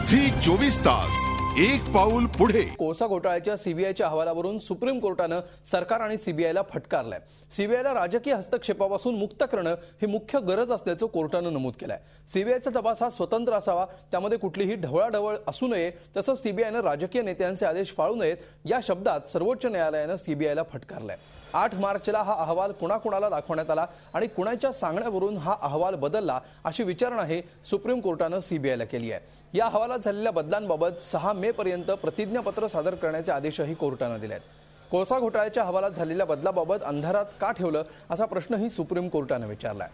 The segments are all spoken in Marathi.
झी 24 तास एक पाऊल पुढे। कोळसा घोटाळ्याच्या सीबीआयच्या अहवालावरून सुप्रीम कोर्टानं सरकार आणि सीबीआयला फटकारलंय। सीबीआयला राजकीय हस्तक्षेपापासून मुक्त करणं ही मुख्य गरज असल्याचं कोर्टानं नमूद केलंय। सीबीआयचा तपास हा स्वतंत्र असावा, त्यामध्ये कुठलीही ढवळाढवळ असू नये, तसंच सीबीआयनं राजकीय नेत्यांचे आदेश पाळू नयेत या शब्दात सर्वोच्च न्यायालयानं सीबीआयला फटकारलंय। 8 मार्चला हा अहवाल कुणाकुणाला दाखवण्यात आला आणि कुणाच्या सांगण्यावरून हा अहवाल बदलला अशी विचारणाही सुप्रीम कोर्टानं सीबीआयला केली आहे। या अहवालात झालेल्या बदलांबाबत 6 मे पर्यंत प्रतिज्ञापत्र सादर करण्याचे आदेशही कोर्टानं दिले आहेत। कोळसा घोटाळ्याच्या अहवालात झालेल्या बदलाबाबत अंधारात का ठेवलं असा प्रश्नही सुप्रीम कोर्टानं विचारलाय।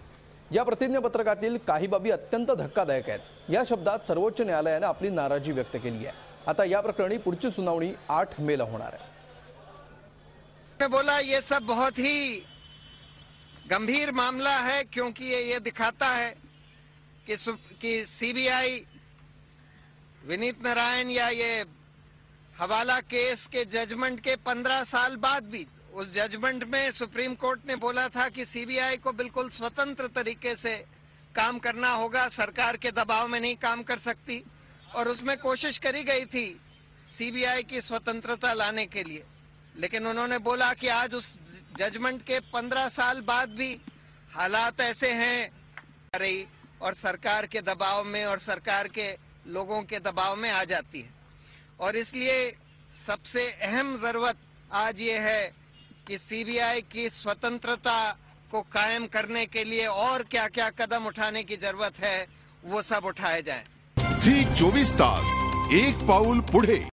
या प्रतिज्ञापत्रकातील काही बाबी अत्यंत धक्कादायक आहेत या शब्दात सर्वोच्च न्यायालयानं आपली नाराजी व्यक्त केली आहे। आता या प्रकरणी पुढची सुनावणी 8 मेला होणार आहे। मैं बोला ये सब बहुत ही गंभीर मामला है, क्योंकि ये दिखाता है कि सीबीआई विनीत नारायण या ये हवाला केस के जजमेंट के 15 साल बाद भी, उस जजमेंट में सुप्रीम कोर्ट ने बोला था कि सीबीआई को बिल्कुल स्वतंत्र तरीके से काम करना होगा, सरकार के दबाव में नहीं काम कर सकती, और उसमें कोशिश करी गई थी सीबीआई की स्वतंत्रता लाने के लिए। लेकिन उन्होंने बोला कि आज उस जजमेंट के 15 साल बाद भी हालात ऐसे हैं रही और सरकार के दबाव में और सरकार के लोगों के दबाव में आ जाती है, और इसलिए सबसे अहम जरूरत आज ये है कि सीबीआई की स्वतंत्रता को कायम करने के लिए और क्या क्या कदम उठाने की जरूरत है वो सब उठाए जाएं। झी 24 तास एक पाऊल पुढे।